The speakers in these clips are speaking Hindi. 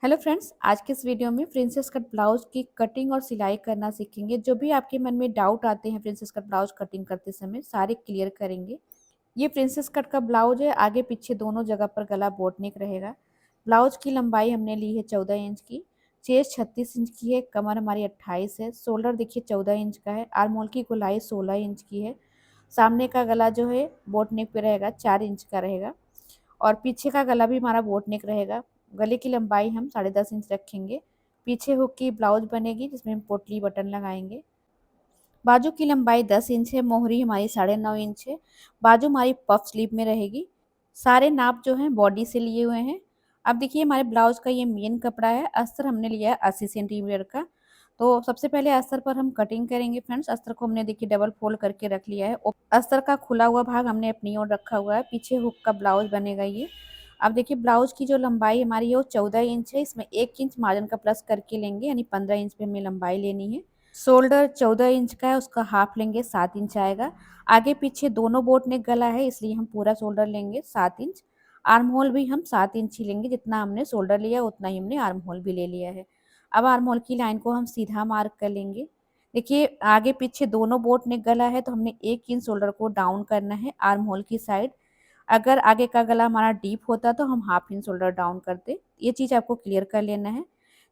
हेलो फ्रेंड्स, आज के इस वीडियो में प्रिंसेस कट ब्लाउज की कटिंग और सिलाई करना सीखेंगे। जो भी आपके मन में डाउट आते हैं प्रिंसेस कट ब्लाउज कटिंग करते समय सारे क्लियर करेंगे। ये प्रिंसेस कट का ब्लाउज है, आगे पीछे दोनों जगह पर गला बोट नेक रहेगा। ब्लाउज की लंबाई हमने ली है 14 इंच की, चेस्ट 36 इंच की है, कमर हमारी 28 है, शोल्डर देखिए 14 इंच का है, आर्म होल की गोलाई 16 इंच की है। सामने का गला जो है बोट नेक पे रहेगा, 4 इंच का रहेगा और पीछे का गला भी हमारा बोट नेक रहेगा। गले की लंबाई हम 10.5 इंच रखेंगे। पीछे हुक की ब्लाउज बनेगी जिसमें हम पोटली बटन लगाएंगे। बाजू की लंबाई 10 इंच है, मोहरी हमारी 9.5 इंच है। बाजू हमारी पफ स्लीव में रहेगी। सारे नाप जो हैं बॉडी से लिए हुए हैं। अब देखिए हमारे ब्लाउज का ये मेन कपड़ा है। अस्तर हमने लिया है 80 सेंटीमीटर का। तो सबसे पहले अस्तर पर हम कटिंग करेंगे फ्रेंड्स। अस्तर को हमने देखिए डबल फोल्ड करके रख लिया है। अस्तर का खुला हुआ भाग हमने अपनी ओर रखा हुआ है। पीछे हुक का ब्लाउज बनेगा ये। अब देखिए ब्लाउज की जो लंबाई हमारी है वो 14 इंच है। इसमें 1 इंच मार्जिन का प्लस करके लेंगे, यानी 15 इंच पे हमें लंबाई लेनी है। शोल्डर 14 इंच का है, उसका हाफ लेंगे, 7 इंच आएगा। आगे पीछे दोनों बोट नेक गला है, इसलिए हम पूरा शोल्डर लेंगे 7 इंच। आर्म होल भी हम 7 इंच ही लेंगे, जितना हमने शोल्डर लिया उतना ही हमने आर्म होल भी ले लिया है। अब आर्म होल की लाइन को हम सीधा मार्क कर लेंगे। देखिए आगे पीछे दोनों बोट नेक गला है, तो हमने 1 इंच शोल्डर को डाउन करना है आर्म होल की साइड। अगर आगे का गला हमारा डीप होता तो हम हाफ इंच शोल्डर डाउन करते। ये चीज़ आपको क्लियर कर लेना है।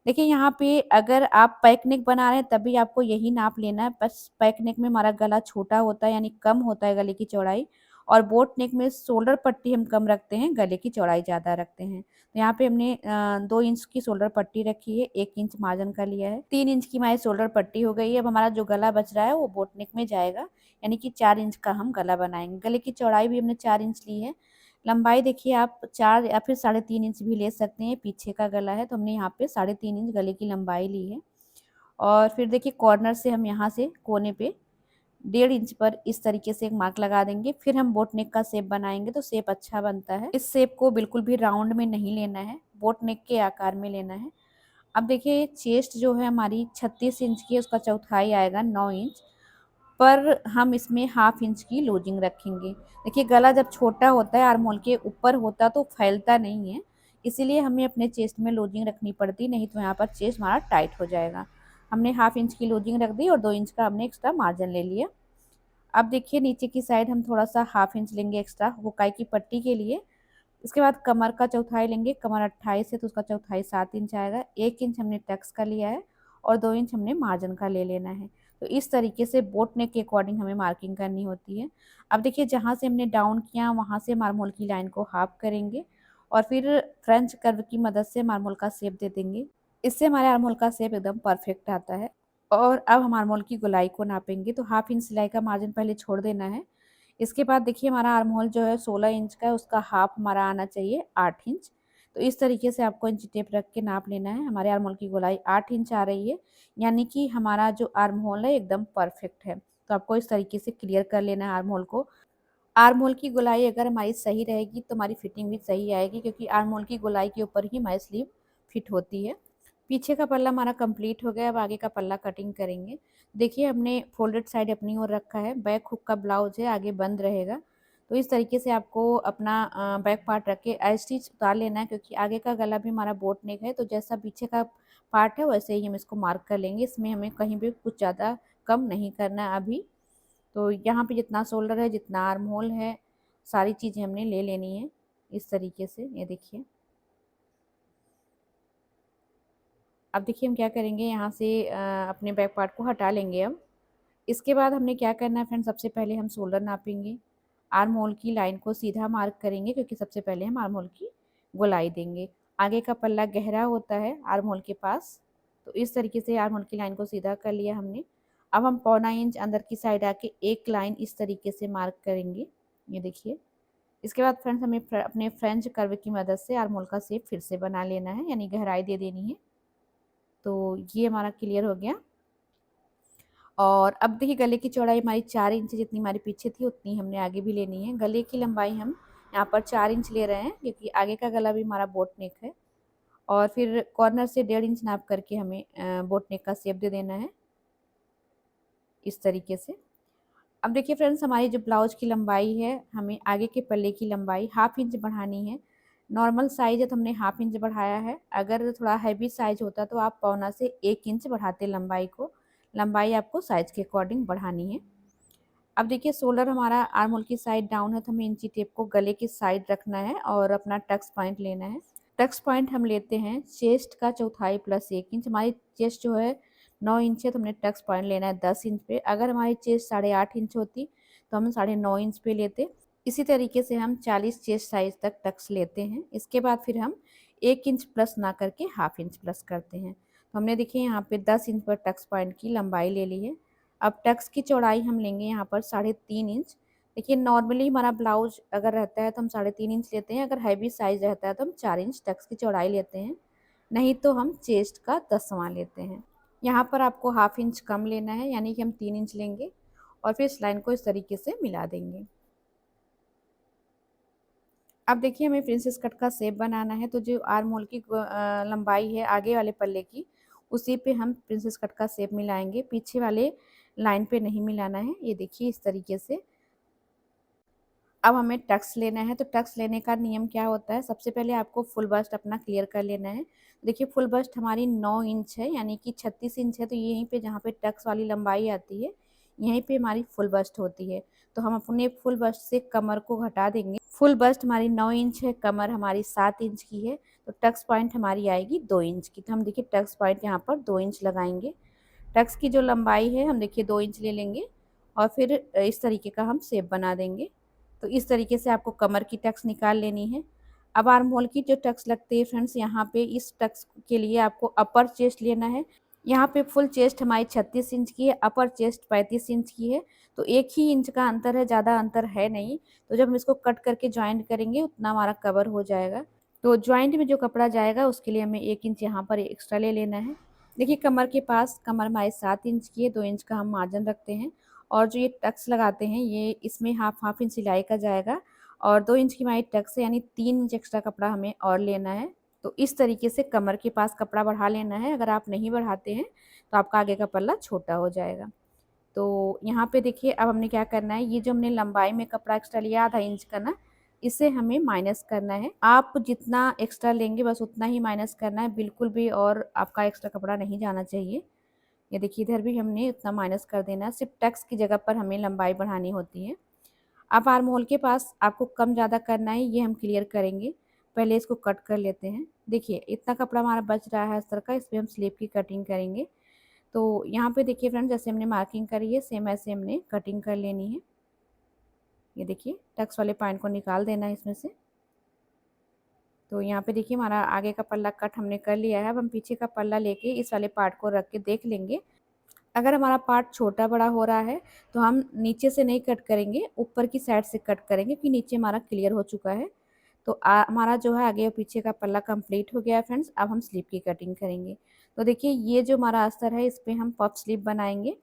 देखिए यहाँ पे अगर आप पैक नेक बना रहे हैं तभी आपको यही नाप लेना है। बस पैक नेक में हमारा गला छोटा होता है, यानी कम होता है गले की चौड़ाई, और बोट नेक में शोल्डर पट्टी हम कम रखते हैं, गले की चौड़ाई ज़्यादा रखते हैं। तो यहाँ पे हमने 2 इंच की शोल्डर पट्टी रखी है, 1 इंच मार्जिन का लिया है, 3 इंच की हमारी शोल्डर पट्टी हो गई है। अब हमारा जो गला बच रहा है वो बोट नेक में जाएगा, यानी कि 4 इंच का हम गला बनाएंगे। गले की चौड़ाई भी हमने 4 इंच ली है। लंबाई देखिए आप 4 या फिर 3.5 इंच भी ले सकते हैं। पीछे का गला है तो हमने यहाँ पे 3.5 इंच गले की लंबाई ली है। और फिर देखिए कॉर्नर से हम यहाँ से कोने पे 1.5 इंच पर इस तरीके से एक मार्क लगा देंगे। फिर हम बोट नेक का शेप बनाएंगे तो शेप अच्छा बनता है। इस शेप को बिल्कुल भी राउंड में नहीं लेना है, बोट नेक के आकार में लेना है। अब देखिए चेस्ट जो है हमारी 36 इंच की है, उसका चौथाई आएगा 9 इंच पर हम इसमें हाफ इंच की लूजिंग रखेंगे। देखिए गला जब छोटा होता है आर्म होल के ऊपर होता तो फैलता नहीं है, इसीलिए हमें अपने चेस्ट में लूजिंग रखनी पड़ती, नहीं तो यहाँ पर चेस्ट हमारा टाइट हो जाएगा। हमने हाफ इंच की लूजिंग रख दी और 2 इंच का हमने एक्स्ट्रा मार्जिन ले लिया। अब देखिए नीचे की साइड हम थोड़ा सा हाफ इंच लेंगे एक्स्ट्रा हुकाई की पट्टी के लिए। इसके बाद कमर का चौथाई लेंगे। कमर 28 है तो उसका चौथाई 7 इंच आएगा। 1 इंच हमने टक्स का लिया है और 2 इंच हमने मार्जिन का ले लेना है। तो इस तरीके से बोट नेक के अकॉर्डिंग हमें मार्किंग करनी होती है। अब देखिए जहाँ से हमने डाउन किया वहाँ से मार्मोल की लाइन को हाफ करेंगे और फिर फ्रेंच कर्व की मदद से मार्मोल का शेप दे देंगे। इससे हमारे आर्महोल का शेप एकदम परफेक्ट आता है। और अब हम आर्महोल की गोलाई को नापेंगे, तो हाफ इंच सिलाई का मार्जिन पहले छोड़ देना है। इसके बाद देखिए हमारा आर्म होल जो है 16 इंच का है, उसका हाफ हमारा आना चाहिए 8 इंच। तो इस तरीके से आपको इंची टेप रख के नाप लेना है। हमारे आर्म होल की गोलाई 8 इंच आ रही है, यानी कि हमारा जो आर्म होल है एकदम परफेक्ट है। तो आपको इस तरीके से क्लियर कर लेना है आर्म होल को। आर्म होल की गोलाई अगर हमारी सही रहेगी तो हमारी फिटिंग भी सही आएगी, क्योंकि आर्म होल की गोलाई के ऊपर ही हमारी स्लीव फिट होती है। पीछे का पल्ला हमारा कंप्लीट हो गया। अब आगे का पल्ला कटिंग करेंगे। देखिए हमने फोल्डेड साइड अपनी ओर रखा है। बैक हुक का ब्लाउज है, आगे बंद रहेगा। तो इस तरीके से आपको अपना बैक पार्ट रख के स्टिच उतार लेना है, क्योंकि आगे का गला भी हमारा बोट नेक है। तो जैसा पीछे का पार्ट है वैसे ही हम इसको मार्क कर लेंगे। इसमें हमें कहीं भी कुछ ज़्यादा कम नहीं करना है अभी। तो यहाँ पे जितना शोल्डर है, जितना आर्म होल है, सारी चीज़ें हमने ले लेनी है इस तरीके से। ये देखिए अब देखिए हम क्या करेंगे, यहाँ से अपने बैक पार्ट को हटा लेंगे अब। इसके बाद हमने क्या करना है फ्रेंड, सबसे पहले हम शोल्डर नापेंगे। आर्म होल की लाइन को सीधा मार्क करेंगे, क्योंकि सबसे पहले हम आर्म होल की गोलाई देंगे। आगे का पल्ला गहरा होता है आर्म होल के पास, तो इस तरीके से आर्म होल की लाइन को सीधा कर लिया हमने। अब हम 1.25 इंच अंदर की साइड आके एक लाइन इस तरीके से मार्क करेंगे। ये देखिए। इसके बाद फ्रेंड्स हमें अपने फ्रेंच कर्व की मदद से आर्म होल का शेप फिर से बना लेना है, यानी गहराई दे देनी है। तो ये हमारा क्लियर हो गया। और अब देखिए गले की चौड़ाई हमारी 4 इंच जितनी हमारी पीछे थी उतनी हमने आगे भी लेनी है। गले की लंबाई हम यहाँ पर 4 इंच ले रहे हैं, क्योंकि आगे का गला भी हमारा बोट नेक है। और फिर कॉर्नर से 1.5 इंच नाप करके हमें बोट नेक का शेप दे देना है इस तरीके से। अब देखिए फ्रेंड्स हमारी जो ब्लाउज की लंबाई है, हमें आगे के पल्ले की लंबाई हाफ इंच बढ़ानी है। नॉर्मल साइज़ है तो हमने हाफ इंच बढ़ाया है। अगर थोड़ा हैवी साइज़ होता तो आप पौना से 1 इंच बढ़ाते लंबाई को। लंबाई आपको साइज़ के अकॉर्डिंग बढ़ानी है। अब देखिए शोल्डर हमारा आर्म होल की साइड डाउन है तो हमें इंची टेप को गले की साइड रखना है और अपना टक्स पॉइंट लेना है। टक्स पॉइंट हम लेते हैं चेस्ट का चौथाई प्लस 1 इंच। हमारी चेस्ट जो है 9 इंच है तो हमने टक्स पॉइंट लेना है 10 इंच पे। अगर हमारी चेस्ट 8.5 इंच होती तो हम 9.5 इंच पे लेते। इसी तरीके से हम 40 चेस्ट साइज तक टक्स लेते हैं। इसके बाद फिर हम 1 इंच प्लस ना करके हाफ इंच प्लस करते हैं। तो हमने देखिए यहाँ पे 10 इंच पर टक्स पॉइंट की लंबाई ले ली है। अब टक्स की चौड़ाई हम लेंगे यहाँ पर 3.5 इंच। देखिए नॉर्मली हमारा ब्लाउज अगर रहता है तो हम 3.5 इंच लेते हैं। अगर हैवी साइज रहता है तो हम 4 इंच टक्स की चौड़ाई लेते हैं। नहीं तो हम चेस्ट का 10वां लेते हैं। यहाँ पर आपको हाफ इंच कम लेना है, यानी कि हम 3 इंच लेंगे और फिर इस लाइन को इस तरीके से मिला देंगे। अब देखिए हमें प्रिंसेस कट का शेप बनाना है, तो जो आर्म होल की लंबाई है आगे वाले पल्ले की, उसी पे हम प्रिंसेस कट का शेप मिलाएंगे। पीछे वाले लाइन पे नहीं मिलाना है। ये देखिए इस तरीके से। अब हमें टक्स लेना है, तो टक्स लेने का नियम क्या होता है, सबसे पहले आपको फुल बस्ट अपना क्लियर कर लेना है। देखिए फुल बस्ट हमारी 9 इंच है, यानी कि 36 इंच है, तो यहीं पे जहाँ पे टक्स वाली लंबाई आती है यहीं पे हमारी फुल बस्ट होती है। तो हम अपने फुल बस्ट से कमर को घटा देंगे। फुल बस्ट हमारी 9 इंच है, कमर हमारी 7 इंच की है, तो टक्स पॉइंट हमारी आएगी 2 इंच की। तो हम देखिए टक्स पॉइंट यहाँ पर 2 इंच लगाएंगे। टक्स की जो लंबाई है हम देखिए 2 इंच ले लेंगे और फिर इस तरीके का हम शेप बना देंगे। तो इस तरीके से आपको कमर की टक्स निकाल लेनी है। अब आर्म होल की जो टक्स लगती है फ्रेंड्स, यहाँ पे इस टक्स के लिए आपको अपर चेस्ट लेना है। यहाँ पे फुल चेस्ट हमारी 36 इंच की है, अपर चेस्ट 35 इंच की है, तो 1 ही इंच का अंतर है, ज़्यादा अंतर है नहीं। तो जब हम इसको कट करके ज्वाइंट करेंगे उतना हमारा कवर हो जाएगा। तो ज्वाइंट में जो कपड़ा जाएगा उसके लिए हमें 1 इंच यहाँ पर एक्स्ट्रा ले लेना है। देखिए कमर के पास, कमर हमारी 7 इंच की है, 2 इंच का हम मार्जिन रखते हैं। और जो ये टक्स लगाते हैं ये इसमें हाफ हाफ इंच सिलाई का जाएगा और 2 इंच की हमारी टक्स है, यानी 3 इंच एक्स्ट्रा कपड़ा हमें और लेना है। तो इस तरीके से कमर के पास कपड़ा बढ़ा लेना है। अगर आप नहीं बढ़ाते हैं तो आपका आगे का पल्ला छोटा हो जाएगा। तो यहाँ पे देखिए अब हमने क्या करना है, ये जो हमने लंबाई में कपड़ा एक्स्ट्रा लिया आधा इंच का ना, इसे हमें माइनस करना है। आप जितना एक्स्ट्रा लेंगे बस उतना ही माइनस करना है, बिल्कुल भी और आपका एक्स्ट्रा कपड़ा नहीं जाना चाहिए। ये देखिए इधर भी हमने उतना माइनस कर देना है, सिर्फ टक्स की जगह पर हमें लंबाई बढ़ानी होती है। अब आर्म होल के पास आपको कम ज़्यादा करना है, ये हम क्लियर करेंगे। पहले इसको कट कर लेते हैं। देखिए इतना कपड़ा हमारा बच रहा है अस्तर का, इस पर हम स्लीव की कटिंग करेंगे। तो यहाँ पे देखिए फ्रेंड, जैसे हमने मार्किंग करी है सेम ऐसे हमने कटिंग कर लेनी है। ये देखिए टक्स वाले पॉइंट को निकाल देना है इसमें से। तो यहाँ पे देखिए हमारा आगे का पल्ला कट हमने कर लिया है। अब हम पीछे का पल्ला लेके इस वाले पार्ट को रख के देख लेंगे। अगर हमारा पार्ट छोटा बड़ा हो रहा है तो हम नीचे से नहीं कट करेंगे, ऊपर की साइड से कट करेंगे, क्योंकि नीचे हमारा क्लियर हो चुका है। तो हमारा जो है आगे और पीछे का पल्ला कंप्लीट हो गया है फ्रेंड्स। अब हम स्लीव की कटिंग करेंगे। तो देखिए ये जो हमारा अस्तर है इस पर हम पफ स्लीव बनाएंगे।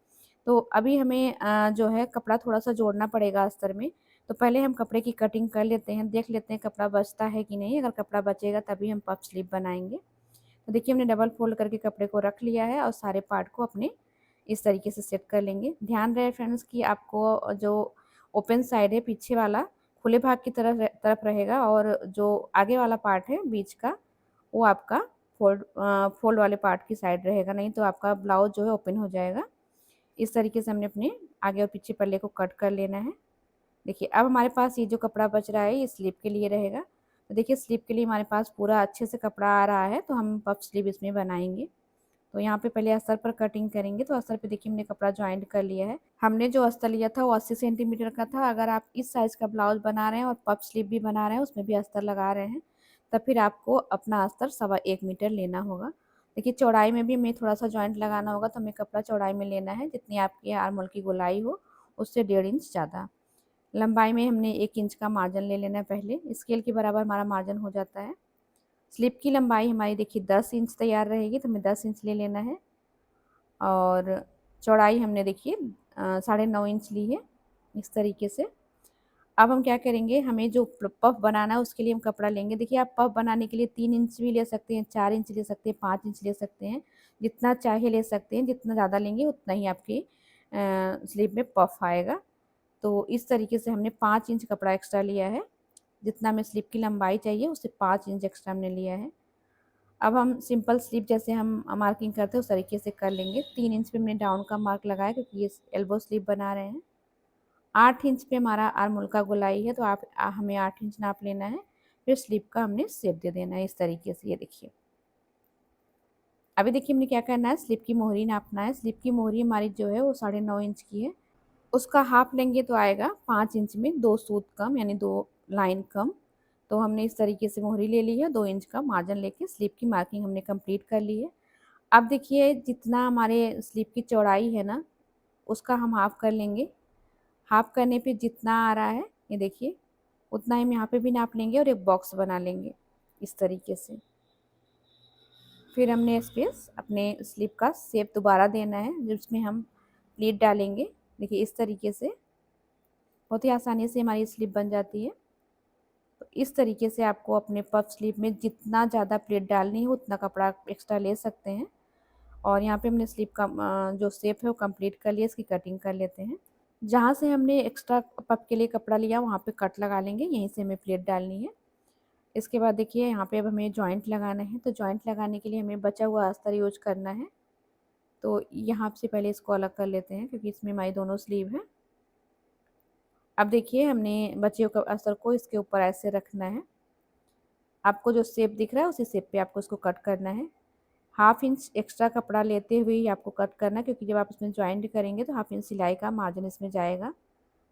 तो अभी हमें जो है कपड़ा थोड़ा सा जोड़ना पड़ेगा अस्तर में। तो पहले हम कपड़े की कटिंग कर लेते हैं, देख लेते हैं कपड़ा बचता है कि नहीं। अगर कपड़ा बचेगा तभी हम पफ स्लीव बनाएंगे। तो देखिए हमने डबल फोल्ड करके कपड़े को रख लिया है और सारे पार्ट को अपने इस तरीके से सेट कर लेंगे। ध्यान रहे फ्रेंड्स कि आपको जो ओपन साइड है पीछे वाला खुले भाग की तरफ रहेगा और जो आगे वाला पार्ट है बीच का वो आपका फोल्ड वाले पार्ट की साइड रहेगा, नहीं तो आपका ब्लाउज जो है ओपन हो जाएगा। इस तरीके से हमने अपने आगे और पीछे पल्ले को कट कर लेना है। देखिए अब हमारे पास ये जो कपड़ा बच रहा है ये स्लीव के लिए रहेगा। तो देखिए स्लीव के लिए हमारे पास पूरा अच्छे से कपड़ा आ रहा है, तो हम पफ स्लीव इसमें बनाएंगे। तो यहाँ पे पहले अस्तर पर कटिंग करेंगे। तो अस्तर पे देखिए हमने कपड़ा ज्वाइंट कर लिया है। हमने जो अस्तर लिया था वो 80 सेंटीमीटर का था। अगर आप इस साइज़ का ब्लाउज बना रहे हैं और पफ स्लीव भी बना रहे हैं, उसमें भी अस्तर लगा रहे हैं, तब फिर आपको अपना अस्तर 1.25 मीटर लेना होगा। देखिए चौड़ाई में भी हमें थोड़ा सा ज्वाइंट लगाना होगा, तो हमें कपड़ा चौड़ाई में लेना है जितनी आपकी आर्म होल की गोलाई हो उससे 1.5 इंच ज़्यादा। लंबाई में हमने 1 इंच का मार्जिन ले लेना है, पहले स्केल के बराबर हमारा मार्जिन हो जाता है। स्लिप की लंबाई हमारी देखिए 10 इंच तैयार रहेगी, तो हमें 10 इंच ले लेना है। और चौड़ाई हमने देखिए 9.5 इंच ली है इस तरीके से। अब हम क्या करेंगे, हमें जो पफ बनाना है उसके लिए हम कपड़ा लेंगे। देखिए आप पफ बनाने के लिए 3 इंच भी ले सकते हैं, 4 इंच ले सकते हैं, 5 इंच ले सकते हैं, जितना चाहे ले सकते हैं। जितना ज़्यादा लेंगे उतना ही आपकी स्लीव में पफ आएगा। तो इस तरीके से हमने 5 इंच कपड़ा एक्स्ट्रा लिया है। जितना हमें स्लीव की लंबाई चाहिए उससे 5 इंच एक्स्ट्रा हमने लिया है। अब हम सिंपल स्लीव जैसे हम मार्किंग करते हैं उस तरीके से कर लेंगे। 3 इंच पे हमने डाउन का मार्क लगाया क्योंकि ये एल्बो स्लीव बना रहे हैं। 8 इंच पे हमारा आर्म होल का गोलाई है, तो हमें 8 इंच नाप लेना है। फिर स्लीव का हमने शेप दे देना है इस तरीके से। ये देखिए, अभी देखिए हमने क्या करना है, स्लीव की मोहरी नापना है। स्लीव की मोहरी हमारी जो है वो 9.5 इंच की है। उसका हाफ लेंगे तो आएगा 5 इंच में 2 सूत कम, यानी 2 लाइन कम। तो हमने इस तरीके से मोहरी ले ली है, 2 इंच का मार्जिन लेके स्लीव की मार्किंग हमने कंप्लीट कर ली है। अब देखिए जितना हमारे स्लीव की चौड़ाई है ना, उसका हम हाफ कर लेंगे। हाफ करने पे जितना आ रहा है, ये देखिए उतना हम यहाँ पे भी नाप लेंगे और एक बॉक्स बना लेंगे इस तरीके से। फिर हमने इस पे अपने स्लीव का शेप दोबारा देना है, जिसमें हम प्लीट डालेंगे। देखिए इस तरीके से बहुत ही आसानी से हमारी स्लीव बन जाती है। तो इस तरीके से आपको अपने पफ स्लीव में जितना ज़्यादा प्लेट डालनी है उतना कपड़ा एक्स्ट्रा ले सकते हैं। और यहाँ पे हमने स्लीव का जो शेप है वो कंप्लीट कर लिया। इसकी कटिंग कर लेते हैं। जहाँ से हमने एक्स्ट्रा पफ के लिए कपड़ा लिया वहाँ पे कट लगा लेंगे, यहीं से हमें प्लेट डालनी है। इसके बाद देखिए यहाँ पे अब हमें जॉइंट लगाना है, तो जॉइंट लगाने के लिए हमें बचा हुआ अस्तर यूज करना है। तो यहाँ से पहले इसको अलग कर लेते हैं क्योंकि इसमें हमारी दोनों स्लीव है। अब देखिए हमने बचे हुए अस्तर को इसके ऊपर ऐसे रखना है। आपको जो शेप दिख रहा है उसी शेप पे आपको इसको कट करना है। हाफ इंच एक्स्ट्रा कपड़ा लेते हुए ही आपको कट करना है, क्योंकि जब आप इसमें जॉइंट करेंगे तो हाफ इंच सिलाई का मार्जिन इसमें जाएगा।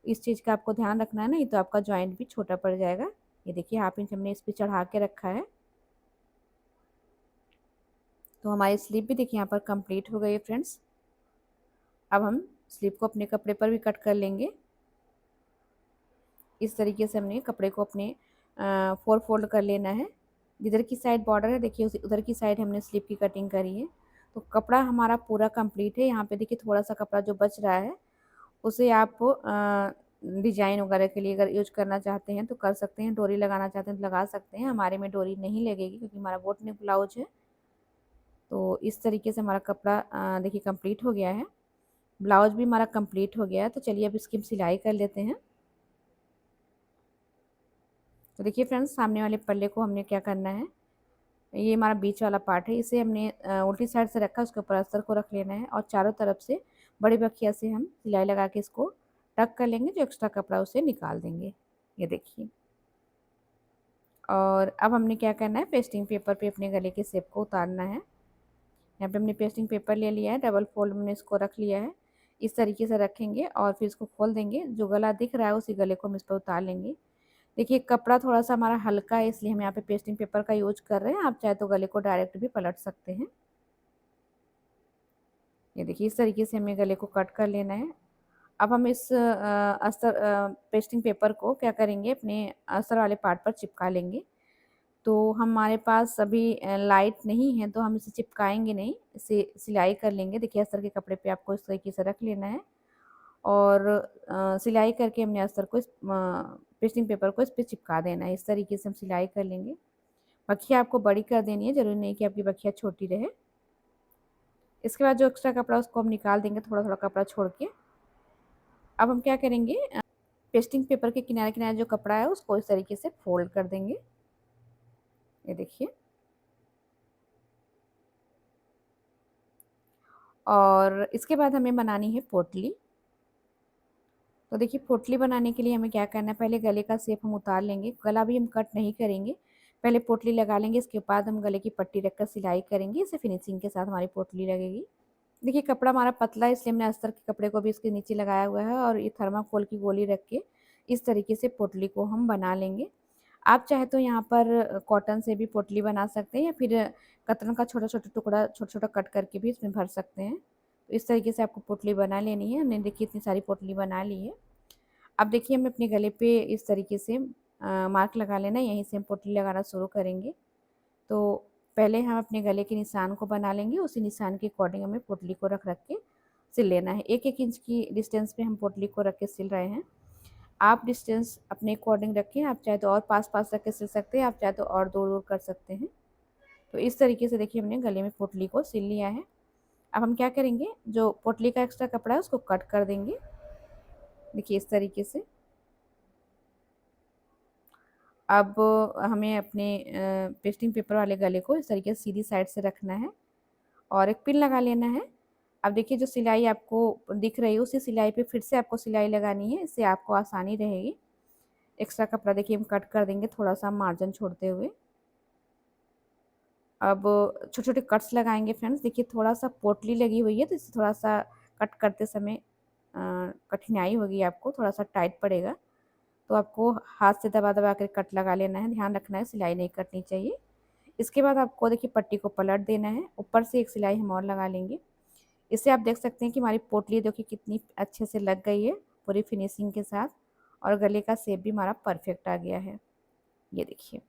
इस चीज़ का आपको ध्यान रखना है, नहीं तो आपका जॉइंट भी छोटा पड़ जाएगा। ये देखिए हाफ इंच हमने इस पर चढ़ा के रखा है। तो हमारी स्लीव भी देखिए यहाँ पर कंप्लीट हो गई है फ्रेंड्स। अब हम स्लीव को अपने कपड़े पर भी कट कर लेंगे। इस तरीके से हमने कपड़े को अपने 4 फोल्ड कर लेना है। जिधर की साइड बॉर्डर है देखिए उसी उधर की साइड हमने स्लीव की कटिंग करी है। तो कपड़ा हमारा पूरा कंप्लीट है। यहाँ पे देखिए थोड़ा सा कपड़ा जो बच रहा है उसे आप डिजाइन वगैरह के लिए अगर यूज करना चाहते हैं तो कर सकते हैं। डोरी लगाना चाहते हैं तो लगा सकते हैं। हमारे में डोरी नहीं लगेगी क्योंकि हमारा बोट नेक ब्लाउज है। तो इस तरीके से हमारा कपड़ा देखिए कंप्लीट हो गया है। ब्लाउज भी हमारा कंप्लीट हो गया है। तो चलिए अब इसकी सिलाई कर लेते हैं। तो देखिए फ्रेंड्स, सामने वाले पल्ले को हमने क्या करना है, ये हमारा बीच वाला पार्ट है, इसे हमने उल्टी साइड से रखा, उसके ऊपर अस्तर को रख लेना है और चारों तरफ से बड़ी बखिया से हम सिलाई लगा के इसको टक कर लेंगे। जो एक्स्ट्रा कपड़ा उसे निकाल देंगे। ये देखिए। और अब हमने क्या करना है, पेस्टिंग पेपर पे अपने गले के शेप को उतारना है। यहाँ पे हमने पेस्टिंग पेपर ले लिया है, डबल फोल्ड में इसको रख लिया है। इस तरीके से रखेंगे और फिर इसको खोल देंगे। जो गला दिख रहा है उसी गले को हम इस पर उतार लेंगे। देखिए कपड़ा थोड़ा सा हमारा हल्का है, इसलिए हम यहाँ पे पेस्टिंग पेपर का यूज कर रहे हैं। आप चाहे तो गले को डायरेक्ट भी पलट सकते हैं। ये देखिए इस तरीके से हमें गले को कट कर लेना है। अब हम इस अस्तर पेस्टिंग पेपर को क्या करेंगे, अपने अस्तर वाले पार्ट पर चिपका लेंगे। तो हमारे पास अभी लाइट नहीं है तो हम इसे चिपकाएंगे नहीं, इसे सिलाई कर लेंगे। देखिए अस्तर के कपड़े पे आपको इस तरीके से रख लेना है और सिलाई करके हमने अस्तर को इस पेस्टिंग पेपर को इस पर चिपका देना है। इस तरीके से हम सिलाई कर लेंगे। बखिया आपको बड़ी कर देनी है, ज़रूरी नहीं कि आपकी बखिया छोटी रहे। इसके बाद जो एक्स्ट्रा कपड़ा उसको हम निकाल देंगे, थोड़ा थोड़ा कपड़ा छोड़ के। अब हम क्या करेंगे, पेस्टिंग पेपर के किनारे किनारे जो कपड़ा है उसको इस तरीके से फोल्ड कर देंगे। ये देखिए। और इसके बाद हमें बनानी है पोटली। तो देखिए पोटली बनाने के लिए हमें क्या करना है, पहले गले का शेप हम उतार लेंगे। गला भी हम कट नहीं करेंगे, पहले पोटली लगा लेंगे। इसके बाद हम गले की पट्टी रखकर सिलाई करेंगे। इसे फिनिशिंग के साथ हमारी पोटली लगेगी। देखिए कपड़ा हमारा पतला है, इसलिए हमने अस्तर के कपड़े को भी इसके नीचे लगाया हुआ है और ये थर्माकोल की गोली रख के इस तरीके से पोटली को हम बना लेंगे। आप चाहे तो यहाँ पर कॉटन से भी पोटली बना सकते हैं या फिर कतरन का छोटा छोटा टुकड़ा छोटा छोटा कट करके भी इसमें भर सकते हैं। तो इस तरीके से आपको पोटली बना लेनी है। हमने देखिए इतनी सारी पोटली बना ली है। अब देखिए हमें अपने गले पे इस तरीके से मार्क लगा लेना है, यहीं से हम पोटली लगाना शुरू करेंगे। तो पहले हम अपने गले के निशान को बना लेंगे, उसी निशान के अकॉर्डिंग हमें पोटली को रख रख के सिल लेना है। एक एक इंच की डिस्टेंस पे हम पोटली को रख के सिल रहे हैं। आप डिस्टेंस अपने अकॉर्डिंग रखें, आप चाहे तो और पास पास रख के सिल सकते हैं, आप चाहे तो और दूर दूर कर सकते हैं। तो इस तरीके से देखिए हमने गले में पोटली को सिल लिया है। अब हम क्या करेंगे, जो पोटली का एक्स्ट्रा कपड़ा है उसको कट कर देंगे। देखिए इस तरीके से। अब हमें अपने पेस्टिंग पेपर वाले गले को इस तरीके से सीधी साइड से रखना है और एक पिन लगा लेना है। अब देखिए जो सिलाई आपको दिख रही है उसी सिलाई पे फिर से आपको सिलाई लगानी है, इससे आपको आसानी रहेगी। एक्स्ट्रा कपड़ा देखिए हम कट कर देंगे थोड़ा-सा मार्जिन छोड़ते हुए। अब छोटे-छोटे कट्स लगाएँगे फ्रेंड्स। देखिए थोड़ा-सा पोटली लगी हुई है तो इसे थोड़ा-सा कट करते समय कठिनाई होगी आपको, थोड़ा-सा टाइट पड़ेगा। तो आपको हाथ से दबा-दबा कर कट लगा लेना है, ध्यान रखना है सिलाई नहीं कटनी चाहिए। इसके बाद आपको देखिए पट्टी को पलट देना है, ऊपर से एक सिलाई हम और लगा लेंगे। इससे आप देख सकते हैं कि हमारी पोटली देखिए कितनी अच्छे से लग गई है, पूरी फिनिशिंग के साथ और गले का शेप भी हमारा परफेक्ट आ गया है। ये देखिए,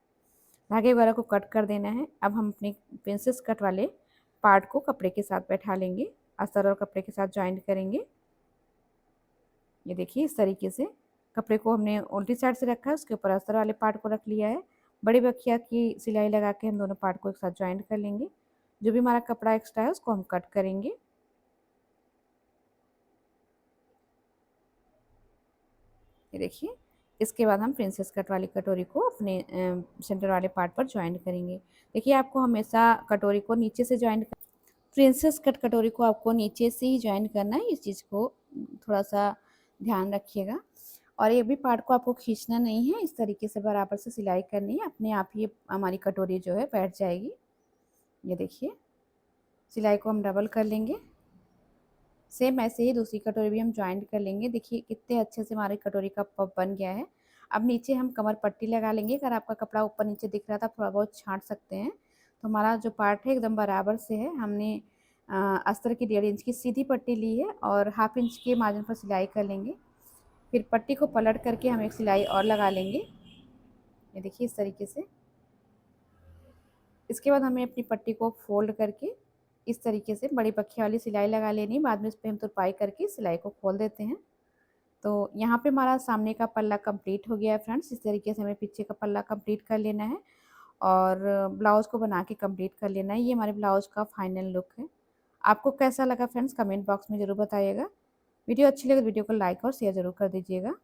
धागे वगैरह को कट कर देना है। अब हम अपने प्रिंसेस कट वाले पार्ट को कपड़े के साथ बैठा लेंगे, अस्तर और कपड़े के साथ जॉइंट करेंगे। ये देखिए इस तरीके से कपड़े को हमने उल्टी साइड से रखा है, उसके ऊपर अस्तर वाले पार्ट को रख लिया है। बड़ी बखिया की सिलाई लगा के हम दोनों पार्ट को एक साथ जॉइंट कर लेंगे। जो भी हमारा कपड़ा एक्स्ट्रा है उसको हम कट करेंगे। ये देखिए, इसके बाद हम प्रिंसेस कट वाली कटोरी को अपने सेंटर वाले पार्ट पर जॉइंट करेंगे। देखिए आपको हमेशा कटोरी को नीचे से जॉइंट प्रिंसेस कट कटोरी को आपको नीचे से ही जॉइन करना है, इस चीज़ को थोड़ा-सा ध्यान रखिएगा। और ये भी पार्ट को आपको खींचना नहीं है, इस तरीके से बराबर से सिलाई करनी है, अपने आप ही हमारी कटोरी जो है बैठ जाएगी। ये देखिए, सिलाई को हम डबल कर लेंगे। सेम ऐसे ही दूसरी कटोरी भी हम जॉइंट कर लेंगे। देखिए कितने अच्छे से हमारी कटोरी का पफ बन गया है। अब नीचे हम कमर पट्टी लगा लेंगे। अगर आपका कपड़ा ऊपर-नीचे दिख रहा था, थोड़ा बहुत छाँट सकते हैं। तो हमारा जो पार्ट है एकदम बराबर से है। हमने अस्तर की 1.5 इंच की सीधी पट्टी ली है और हाफ इंच के मार्जिन पर सिलाई कर लेंगे। फिर पट्टी को पलट करके हम एक सिलाई और लगा लेंगे। ये देखिए इस तरीके से। इसके बाद हमें अपनी पट्टी को फ़ोल्ड करके इस तरीके से बड़ी बखिया वाली सिलाई लगा लेनी। बाद में इस पे हम तुरपाई करके सिलाई को खोल देते हैं। तो यहाँ पे हमारा सामने का पल्ला कंप्लीट हो गया है फ्रेंड्स। इस तरीके से हमें पीछे का पल्ला कंप्लीट कर लेना है और ब्लाउज़ को बना के कंप्लीट कर लेना है। ये हमारे ब्लाउज़ का फाइनल लुक है। आपको कैसा लगा फ्रेंड्स कमेंट बॉक्स में ज़रूर बताइएगा। वीडियो अच्छी लगे तो वीडियो को लाइक और शेयर ज़रूर कर दीजिएगा।